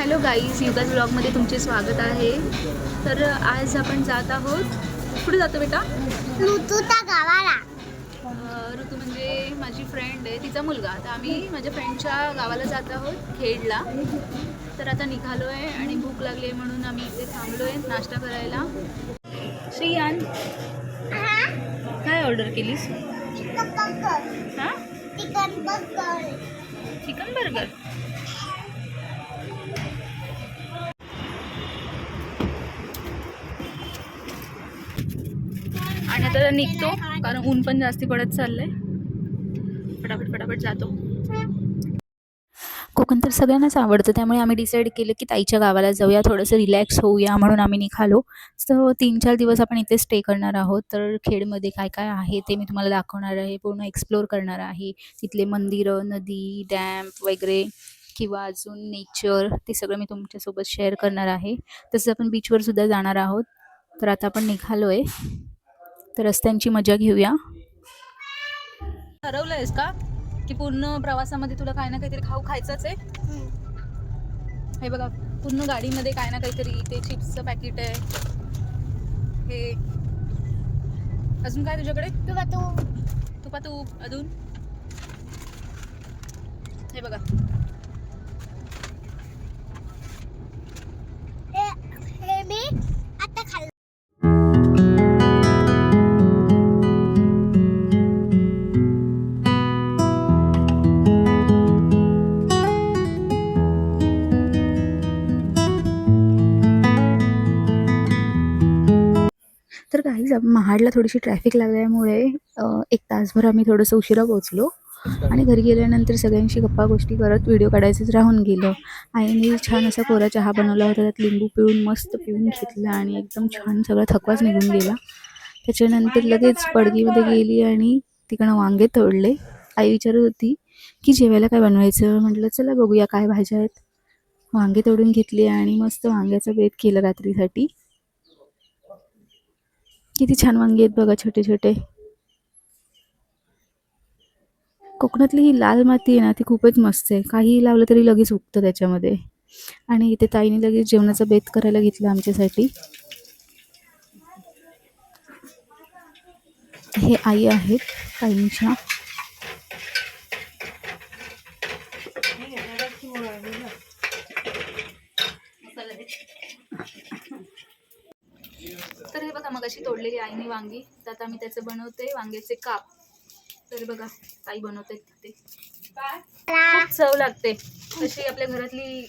Hello guys, युगाज ब्लॉगमध्ये तुमचे स्वागत आहे. तर आज आपण जात आहोत. कुठे जातो बेटा? ऋतूच्या गावाला. ऋतू म्हणजे माझी फ्रेंड आहे, तिचा मुलगा. तर आम्ही माझ्या फ्रेंडच्या गावाला जात आहोत, खेडला. तर आता निघालो आहे आणि भूक लागली आहे म्हणून आम्ही इथे थांबलो आहे नाश्ता करायला. श्रीयान, काय ऑर्डर केलीस? हां, चिकन बर्गर. आणि आता निघतो कारण ऊन पण जास्ती पडत चाललंय. फटाफट जातो. कोकण तर सगळ्यांनाच आवडतं, त्यामुळे आम्ही डिसाईड केलं की ताईच्या गावाला जाऊया, थोडंसं रिलॅक्स होऊया म्हणून आम्ही निघालो. सो 3-4 दिवस आपण इथे स्टे करणार आहोत. तर खेडमध्ये काय काय आहे ते मी तुम्हाला दाखवणार आहे, पूर्ण एक्सप्लोर करणार आहे. तिथले मंदिरं, नदी, डॅम वगैरे किंवा अजून नेचर, ते सगळं मी तुमच्यासोबत शेअर करणार आहे. तसंच आपण बीचवर सुद्धा जाणार आहोत. तर आता आपण निघालो आहे, तर रस्त्यांची मजा घेऊया. ठरवलंयस का की पूर्ण प्रवासामध्ये तुला काय ना काहीतरी खायचंच आहे? हे बघा, पूर्ण गाडीमध्ये काय ना काहीतरी. ते चिप्सचं पॅकेट आहे, हे अजून काय तुझ्याकडे? तुपातूप अजून हे बघा. हे मी आता खाल्लं. तर काही महाडला थोडीशी ट्रॅफिक लागल्यामुळे 1 तासभर आम्ही थोडंसं उशिरा पोहोचलो आणि घरी गेल्यानंतर सगळ्यांशी गप्पा गोष्टी करत व्हिडिओ काढायचंच राहून गेलं. आईने छान असा कोरा चहा बनवला होता, त्यात लिंबू पिळून मस्त पिऊन घेतला आणि एकदम छान सगळा थकवाच निघून गेला. त्याच्यानंतर लगेच पडगीमध्ये गेली आणि तिकडं वांगे तोडले. आई विचारत होती की जेवायला काय बनवायचं? म्हटलं चला बघूया काय भाज्या आहेत. वांगे तोडून घेतली आणि मस्त वांग्याचा बेत केला रात्रीसाठी. किती छान वांगी आहेत बघा, छोटे छोटे. कोकणातली ही लाल माती आहे ना, ती खूपच मस्त आहे. काहीही लावलं तरी लगेच उगतं त्याच्यामध्ये. आणि इथे ताईने लगेच जेवणाचा बेत करायला घेतला आमच्यासाठी. हे आई आहेत ताईंच्या. तर हे बघा, मग अशी तोडलेली आईने वांगी, त्यात आम्ही त्याचं बनवते वांग्याचे काप. तर बघा, ताई बनवते ते, खूप चव लागते. तशी आपल्या घरातली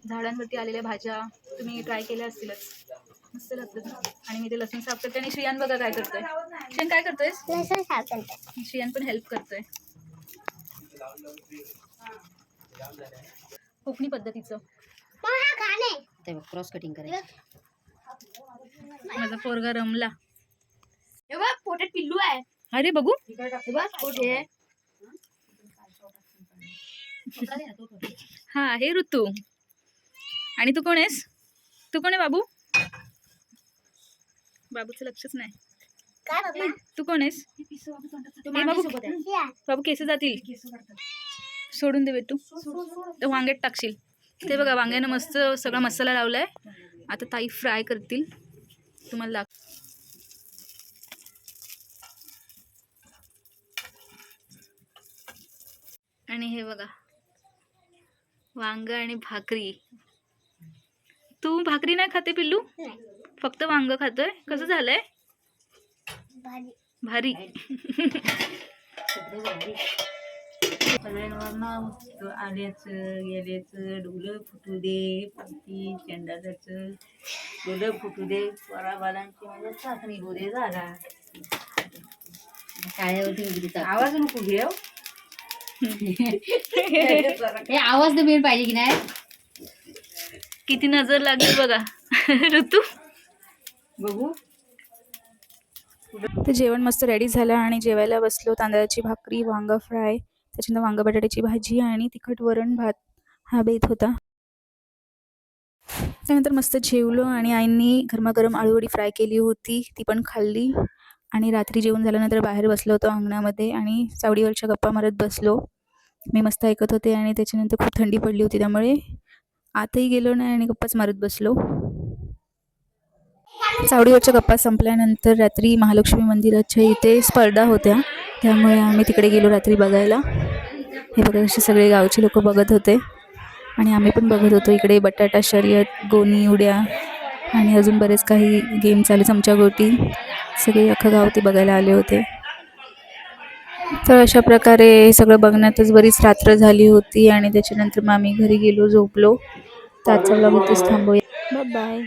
झाडांवरती आलेल्या भाज्या तुम्ही ट्राय केल्या असतीलच, मस्त लागतात ना. आणि मी ते लसूण साफ करते आणि श्रियान बघा काय करतोय. श्रियान काय करतोय? लसूण साफ करते. श्रियान पण हेल्प करतोय कोकणी पद्धतीचं. ते क्रॉस कटिंग करायचं. माझा पोरगा रमला. हे बघ, पोटात पिल्लू आहे. अरे बघू, हे बघ, पोटे. हा हे ऋतू. आणि तू कोण आहेस? तू कोण आहे बाबू? बाबूचं लक्षच नाही. काय बाबा? तू कोण आहेस? हे बाबू, बाबू केस जातील, सोडून दे बेटू. तर वांग्यात टाकशील. ते बघा, वांग्यानं मस्त सगळा मसाला लावलाय. आता ताई फ्राय करतील, तुम्हाला आणि हे बघा, वांग आणि भाकरी. तू भाकरी नाही खाते पिल्लू, फक्त वांग खातोय. कसं झालंय? भारी. आल्याचं गेल्याचं डुलं फुटू दे, पत्ती चेंडाचं डुलं फुटू दे, वराबालांची म्हणजे चाचणी होऊ दे झाला. टाळ्यावरती आवाज नको घेऊ. हे आवाज तर मिळून पाहिजे की नाही. किती नजर लागली बघा ऋतू. बघू. तर जेवण मस्त रेडी झालं आणि जेवायला बसलो. तांदळाची भाकरी, वांगा फ्राय, त्याच्यानंतर वांगा बटाट्याची भाजी आणि तिखट वरण भात, हा बेत होता. त्यानंतर मस्त जेवलो आणि आईंनी गरमागरम आळूवडी फ्राय केली होती, ती पण खाल्ली. आणि रात्री जेवण झाल्यानंतर बाहेर बसलो होतो अंगणामध्ये आणि सावडीवरच्या गप्पा मारत बसलो. मी मस्त ऐकत होते आणि त्याच्यानंतर खूप थंडी पडली होती, त्यामुळे आतही गेलो नाही आणि गप्पाच मारत बसलो. चावडीवरच्या गप्पा संपल्यानंतर रात्री महालक्ष्मी मंदिराच्या इथे स्पर्धा होत्या, त्यामुळे आम्ही तिकडे गेलो रात्री बघायला. हे बघा असे सगळे गावचे लोक बघत होते आणि आम्ही पण बघत होतो. इकडे बटाटा शर्यत, गोणी उड्या आणि अजून बरेच काही गेम चालू, चमचागोटी. सगळे अख्खं गाव ते बघायला आले होते. तर अशा प्रकारे हे सगळं बघण्यातच बरीच रात्र झाली होती आणि त्याच्यानंतर मग आम्ही घरी गेलो, झोपलो. तर आजचा व्लॉग इथेच थांबूया. Bye bye.